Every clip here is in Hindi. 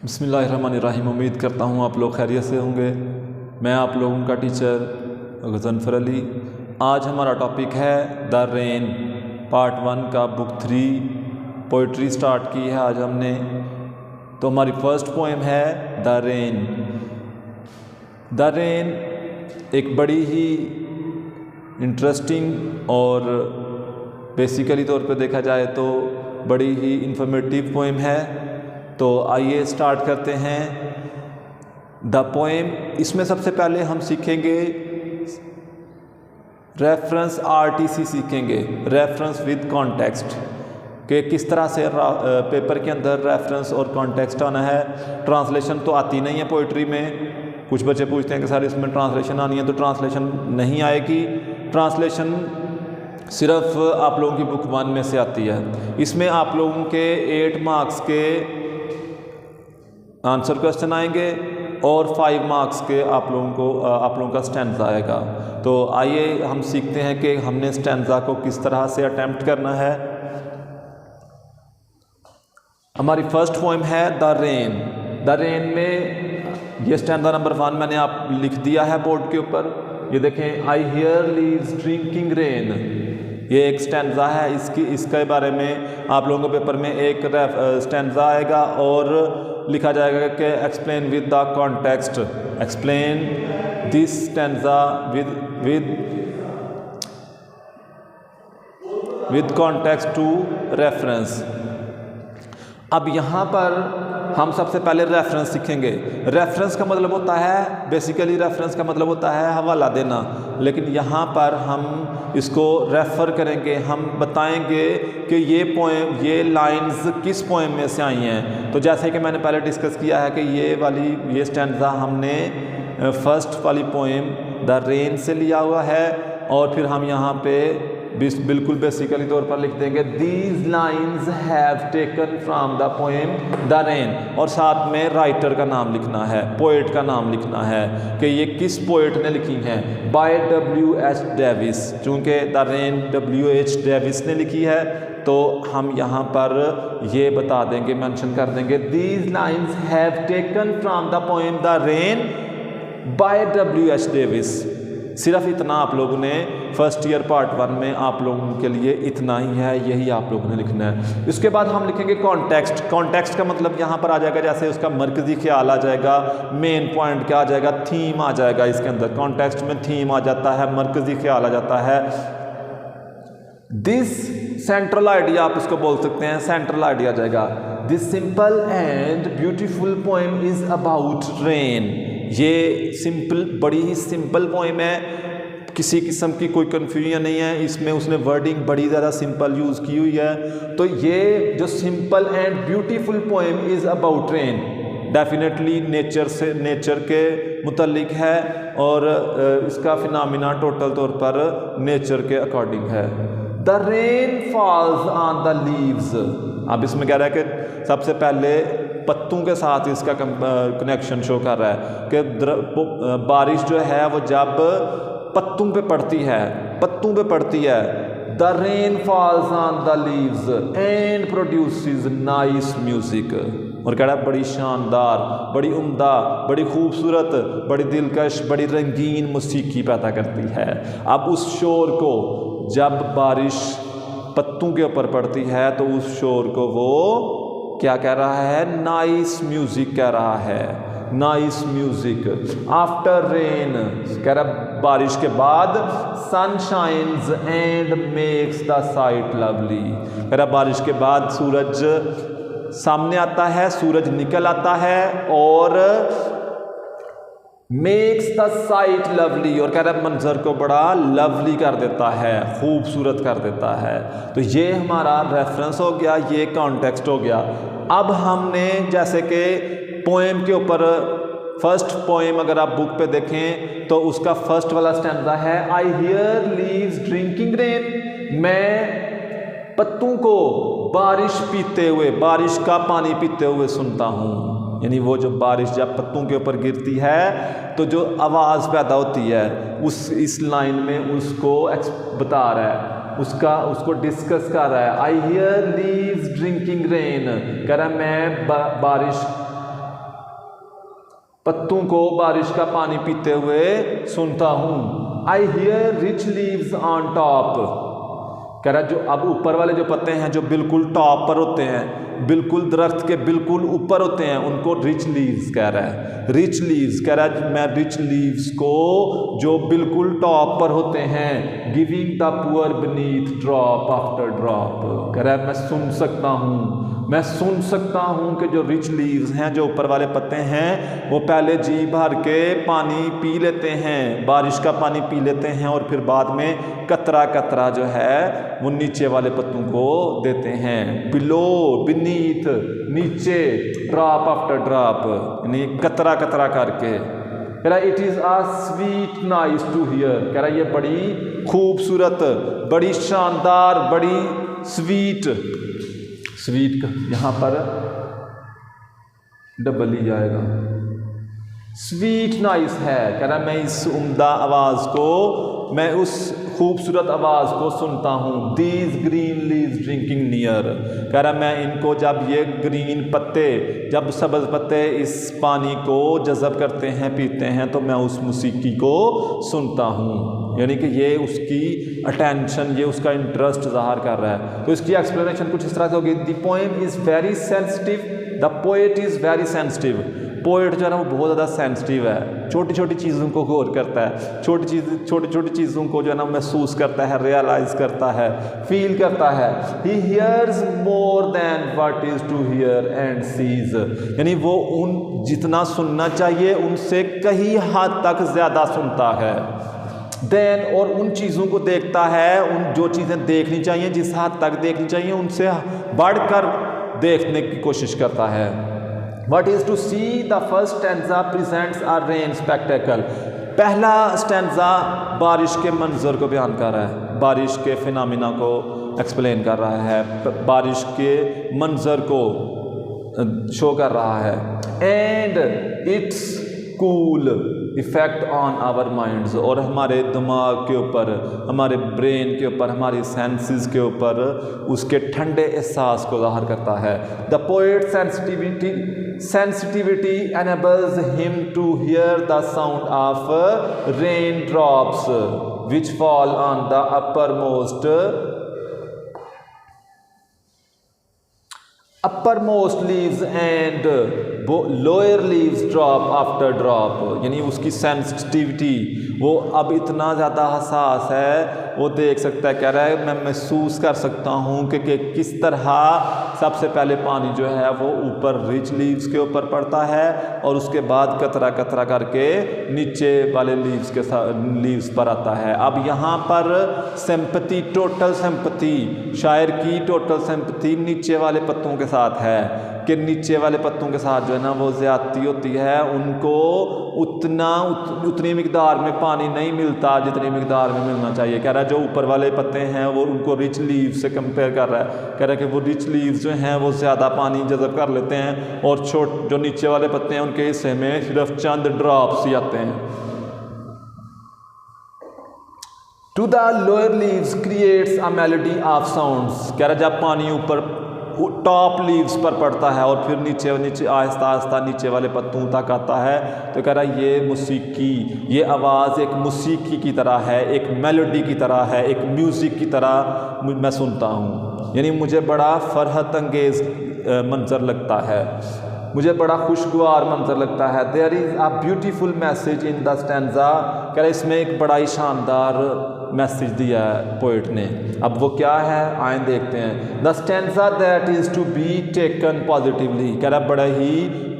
बिस्मिल्लाहिर्रहमानिर्रहीम। उम्मीद करता हूँ आप लोग खैरियत से होंगे। मैं आप लोगों का टीचर गज़नफ़र अली। आज हमारा टॉपिक है द रेन, पार्ट 1 का बुक 3 पोइट्री स्टार्ट की है आज हमने। तो हमारी फर्स्ट पोएम है द रेन। द रेन एक बड़ी ही इंटरेस्टिंग और बेसिकली तौर पे देखा जाए तो बड़ी ही इंफॉर्मेटिव पोएम है। तो आइए स्टार्ट करते हैं द पोएम। इसमें सबसे पहले हम सीखेंगे रेफरेंस, आरटीसी सीखेंगे, रेफरेंस विद कॉन्टेक्स्ट, कि किस तरह से पेपर के अंदर रेफरेंस और कॉन्टेक्स्ट आना है। ट्रांसलेशन तो आती नहीं है पोइट्री में। कुछ बच्चे पूछते हैं कि सर इसमें ट्रांसलेशन आनी है, तो ट्रांसलेशन नहीं आएगी। ट्रांसलेशन सिर्फ आप लोगों की बुक 1 में से आती है। इसमें आप लोगों के 8 मार्क्स के आंसर क्वेश्चन आएंगे और 5 मार्क्स के आप लोगों का स्टैंजा आएगा। तो आइए हम सीखते हैं कि हमने स्टैंजा को किस तरह से अटेम्प्ट करना है। हमारी फर्स्ट पोएम है द रेन। द रेन में ये स्टैंजा नंबर 1 मैंने आप लिख दिया है बोर्ड के ऊपर। ये देखें, I hear leaves drinking rain, ये एक स्टैंजा है। इसके बारे में आप लोगों के पेपर में एक स्टैंजा आएगा और लिखा जाएगा कि explain with the context, explain this stanza with context to reference. अब यहाँ पर हम सबसे पहले रेफरेंस सीखेंगे। रेफरेंस का मतलब होता है, बेसिकली रेफरेंस का मतलब होता है हवाला देना, लेकिन यहाँ पर हम इसको रेफ़र करेंगे। हम बताएंगे कि ये लाइंस किस पोएम में से आई हैं। तो जैसे कि मैंने पहले डिस्कस किया है कि ये स्टैंजा हमने फर्स्ट वाली पोएम द रेन से लिया हुआ है, और फिर हम यहाँ पे बिल्कुल बेसिकली तौर पर लिख देंगे these lines have taken from the poem the rain, और साथ में राइटर का नाम लिखना है, पोएट का नाम लिखना है कि ये किस पोएट ने लिखी हैं। By W.H. डेविस, चूँकि द रेन W.H. डेविस ने लिखी है, तो हम यहाँ पर ये बता देंगे, मेंशन कर देंगे these lines have taken from the poem the rain by W.H. Davies. सिर्फ इतना आप लोगों ने फर्स्ट ईयर पार्ट 1 में आप लोगों के लिए इतना ही है, यही आप लोगों ने लिखना है। इसके बाद हम लिखेंगे कॉन्टेक्स्ट। कॉन्टेक्स्ट का मतलब यहाँ पर आ जाएगा, जैसे उसका मरकजी ख्याल आ जाएगा, मेन पॉइंट क्या आ जाएगा, थीम आ जाएगा। इसके अंदर कॉन्टेक्स्ट में थीम आ जाता है, मरकजी ख्याल आ जाता है। दिस सेंट्रल आइडिया आप इसको बोल सकते हैं, सेंट्रल आइडिया आ जाएगा। This simple and beautiful poem is about rain. ये सिंपल, बड़ी ही सिंपल पोएम है, किसी किस्म की कोई कन्फ्यूजन नहीं है। इसमें उसने वर्डिंग बड़ी ज़्यादा सिंपल यूज़ की हुई है। तो ये जो simple and beautiful poem is about rain, definitely nature के मुतल्लिक है, और इसका फिनोमिना टोटल तौर पर नेचर के अकॉर्डिंग है। The rain falls on the leaves. अब इसमें कह रहा है कि सबसे पहले पत्तों के साथ इसका कनेक्शन शो कर रहा है कि बारिश जो है वो जब पत्तों पे पड़ती है, the rain falls on the leaves and produces nice music. और कह रहा है बड़ी शानदार, बड़ी उम्दा, बड़ी खूबसूरत, बड़ी दिलकश, बड़ी रंगीन मौसीकी पैदा करती है। अब उस शोर को, जब बारिश पत्तों के ऊपर पड़ती है, तो उस शोर को वो क्या कह रहा है, नाइस म्यूजिक कह रहा है, नाइस म्यूजिक। आफ्टर रेन कह रहा बारिश के बाद, sun shines and makes the sight lovely. कह रहा बारिश के बाद सूरज सामने आता है, सूरज निकल आता है और मेक्स द साइट लवली, और कह रहा है मंजर को बड़ा लवली कर देता है, खूबसूरत कर देता है। तो ये हमारा रेफरेंस हो गया, ये कॉन्टेक्स्ट हो गया। अब हमने जैसे कि पोएम के ऊपर, फर्स्ट पोएम अगर आप बुक पे देखें तो उसका फर्स्ट वाला स्टैंजा है I hear leaves drinking rain. मैं पत्तों को बारिश पीते हुए, बारिश का पानी पीते हुए सुनता हूँ। यानी वो जो बारिश जब पत्तों के ऊपर गिरती है तो जो आवाज़ पैदा होती है, इस लाइन में उसको बता रहा है, उसको डिस्कस कर रहा है। I hear leaves drinking rain, कह रहा है मैं बारिश पत्तों को बारिश का पानी पीते हुए सुनता हूँ। I hear rich leaves on top, कह रहा है जो अब ऊपर वाले जो पत्ते हैं जो बिल्कुल टॉप पर होते हैं, बिल्कुल दरख्त के बिल्कुल ऊपर होते हैं, उनको रिच लीव्स कह रहा है। रिच लीव्स कह रहा है मैं रिच लीव्स को जो बिल्कुल टॉप पर होते हैं, giving the poor beneath drop after drop, कह रहा है मैं सुन सकता हूँ, मैं सुन सकता हूँ कि जो रिच लीव्स हैं, जो ऊपर वाले पत्ते हैं, वो पहले जी भर के पानी पी लेते हैं, बारिश का पानी पी लेते हैं और फिर बाद में कतरा कतरा जो है वो नीचे वाले पत्तों को देते हैं। बिलो, बीनीथ, नीचे, ड्रॉप आफ्टर ड्रॉप, यानी कतरा कतरा करके। कह रहा it is a sweet nice to hear, कह रहा ये बड़ी खूबसूरत, बड़ी शानदार, बड़ी स्वीट, स्वीट यहाँ पर डबल ही जाएगा, स्वीट नाइस है। कह रहा मैं इस उम्दा आवाज़ को, मैं उस खूबसूरत आवाज़ को सुनता हूँ। These green leaves drinking near, कह रहा मैं इनको जब ये ग्रीन पत्ते, जब सब्ज़ पत्ते इस पानी को जज़ब करते हैं, पीते हैं, तो मैं उस मौसीकी को सुनता हूँ। यानी कि ये उसकी अटेंशन, ये उसका इंटरेस्ट ज़ाहिर कर रहा है। तो इसकी एक्सप्लेनेशन कुछ इस तरह से होगी। The poem is very sensitive, the poet is very sensitive, poet जो है ना वो बहुत ज़्यादा सेंसिटिव है, छोटी छोटी चीज़ों को गौर करता है, छोटी छोटी चीज़ों को जो है ना महसूस करता है, रियलाइज करता है, फील करता है। He hears more than what is to hear and sees, यानी वो उन जितना सुनना चाहिए उनसे कई हद तक ज़्यादा सुनता है। देन, और उन चीज़ों को देखता है, उन जो चीज़ें देखनी चाहिए, जिस हद तक देखनी चाहिए उनसे बढ़कर देखने की कोशिश करता है। What is to see, the first stanza presents a rain spectacle, पहला स्टैंजा बारिश के मंजर को बयान कर रहा है, बारिश के फिनोमिना को एक्सप्लेन कर रहा है, बारिश के मंजर को शो कर रहा है। And it's cool effect on our minds, और हमारे दिमाग के ऊपर, हमारे ब्रेन के ऊपर, हमारी सेंसेस के ऊपर उसके ठंडे एहसास को ज़ाहिर करता है। The poet sensitivity enables him to hear the sound of raindrops which fall on the uppermost leaves and lower leaves drop after drop, यानी उसकी सेंसिटिविटी वो अब इतना ज़्यादा हसास है, वो देख सकता है, कह रहा है मैं महसूस कर सकता हूँ कि किस तरह सबसे पहले पानी जो है वो ऊपर रिच लीव्स के ऊपर पड़ता है और उसके बाद कतरा कतरा करके नीचे वाले लीव्स के साथ लीव्स पर आता है। अब यहाँ पर सिंपैथी, टोटल सिंपैथी, शायर की टोटल सिंपैथी नीचे वाले पत्तों के साथ है कि नीचे वाले पत्तों के साथ जो है ना वो ज़्यादती होती है, उनको उतनी मिकदार में पानी नहीं मिलता जितनी मिकदार में मिलना चाहिए। कह रहा है जो ऊपर वाले पत्ते हैं वो उनको रिच लीव से कंपेयर कर रहा है, कह रहा है कि वो रिच लीव्स जो हैं वो ज़्यादा पानी जज़ब कर लेते हैं और जो नीचे वाले पत्ते हैं उनके हिस्से में सिर्फ चंद ड्रॉप्स ही आते हैं। To the lower leaves creates a melody of sounds, कह रहा है जब पानी ऊपर टॉप लीव्स पर पड़ता है और फिर नीचे आहिस्ता आहिस्ता नीचे वाले पत्तों तक आता है, तो कह रहा है ये मौसीकी, ये आवाज़ एक मौसीकी की तरह है, एक मेलोडी की तरह है, एक म्यूज़िक की तरह मैं सुनता हूँ। यानी मुझे बड़ा फरहत अंगेज़ मंजर लगता है, मुझे बड़ा खुशगवार मंजर लगता है। There is a beautiful message in the stanza, कह रहा है इसमें एक बड़ा ही शानदार मैसेज दिया है पोइट ने। अब वो क्या है आए देखते हैं। The stanza that is to be taken positively, कह रहा है बड़ा ही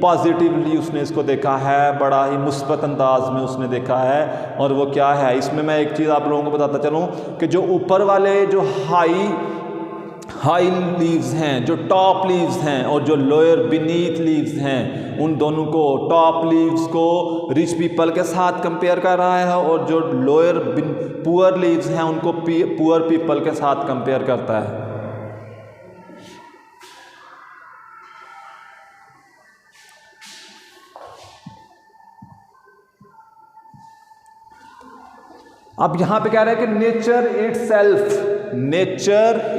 पॉजिटिवली उसने इसको देखा है, बड़ा ही मुस्बत अंदाज में उसने देखा है। और वो क्या है, इसमें मैं एक चीज़ आप लोगों को बताता चलूँ कि जो ऊपर वाले जो हाई लीव्स हैं, जो टॉप लीव्स हैं और जो लोअर बीनीथ लीव्स हैं, उन दोनों को, टॉप लीव्स को रिच पीपल के साथ कंपेयर कर रहा है और जो लोअर पुअर लीव्स हैं उनको पुअर पीपल के साथ कंपेयर करता है। अब यहां पे कह रहा है कि nature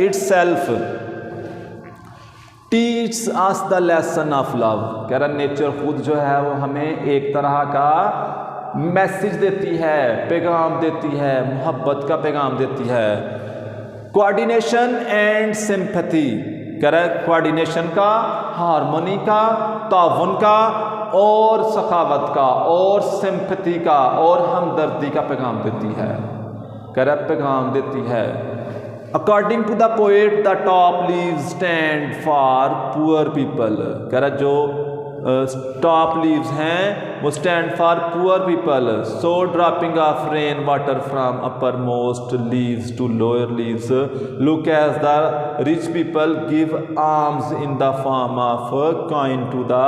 itself teach us the lesson of love, कह रहा नेचर खुद जो है वो हमें एक तरह का मैसेज देती है, पैगाम देती है, मोहब्बत का पैगाम देती है। कोऑर्डिनेशन एंड सिंपैथी, कह रहा है कोऑर्डिनेशन का, हार्मोनी का, ताउन का और सखावत का और सिंपैथी का और हमदर्दी का पैगाम देती है, कह रहा है पैगाम देती है। According to the poet the top leaves stand for poor people, कह रहा जो टॉप लीव्स हैं वो stand for poor people. So dropping of rain water from upper most leaves to lower leaves look as the rich people give alms in the form of kind to the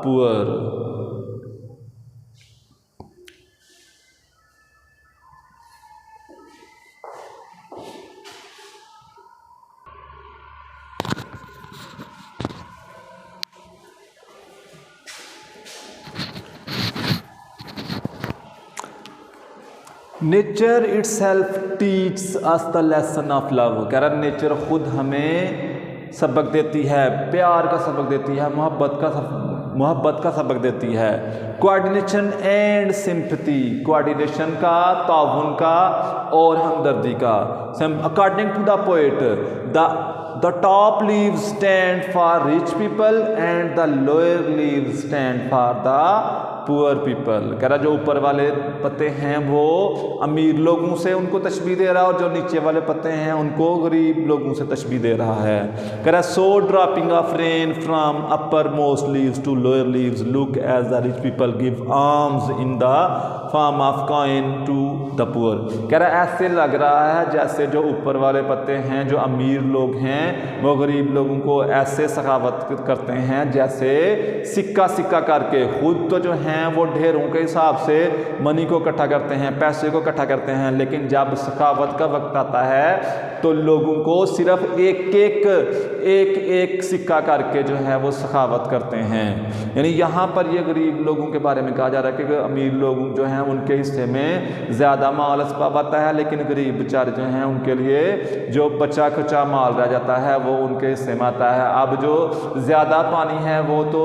poor. Nature itself teaches us the lesson of love, कह रहा नेचर खुद हमें सबक देती है, प्यार का सबक देती है, मोहब्बत का सबक देती है। कोऑर्डिनेशन एंड सिंपैथी, कोऑर्डिनेशन का, ताउन का और हमदर्दी का। According to the poet the top leaves stand for rich people and the lower leaves stand for the poor people, कह रहा जो ऊपर वाले पत्ते हैं वो अमीर लोगों से उनको तशबीह दे रहा है और जो नीचे वाले पत्ते हैं उनको गरीब लोगों से तशबीह दे रहा है। कह रहा so dropping of rain from upper most leaves to lower leaves look as the rich people give alms in the form of coin to the poor, कह रहा ऐसे लग रहा है जैसे जो ऊपर वाले पत्ते हैं, जो अमीर लोग हैं वो गरीब लोगों को ऐसे सखावत करते हैं जैसे सिक्का सिक्का करके, खुद तो जो हैं वो ढेरों के हिसाब से मनी को इकट्ठा करते हैं, पैसे को इकट्ठा करते हैं, लेकिन जब सखावत का वक्त आता है तो लोगों को सिर्फ एक एक सिक्का करके जो है वो सखावत करते हैं। यानी यहाँ पर ये गरीब लोगों के बारे में कहा जा रहा है कि अमीर लोग जो हैं उनके हिस्से में ज़्यादा माल असबाब आता है, लेकिन गरीब बेचारे जो हैं उनके लिए जो बचा खुचा माल रह जाता है वो उनके हिस्से में आता है। अब जो ज़्यादा पानी है वो तो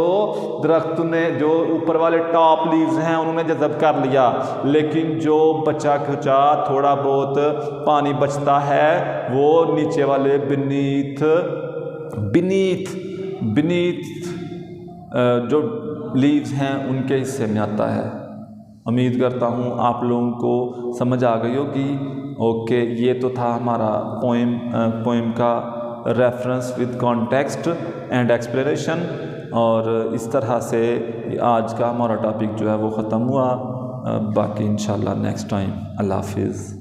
दरख्त ने, जो ऊपर वाले टॉप लीव्स हैं उन्होंने जज़ब कर लिया, लेकिन जो बचा खुचा थोड़ा बहुत पानी बचता है वो नीचे वाले बीनीथ जो लीव्स हैं उनके हिस्से में आता है। उम्मीद करता हूँ आप लोगों को समझ आ गई होगी। ओके, ये तो था हमारा पोएम का reference with context and explanation, और इस तरह से आज का हमारा टॉपिक जो है वो ख़त्म हुआ। बाकी इंशाल्लाह नेक्स्ट टाइम। अल्लाह हाफिज़।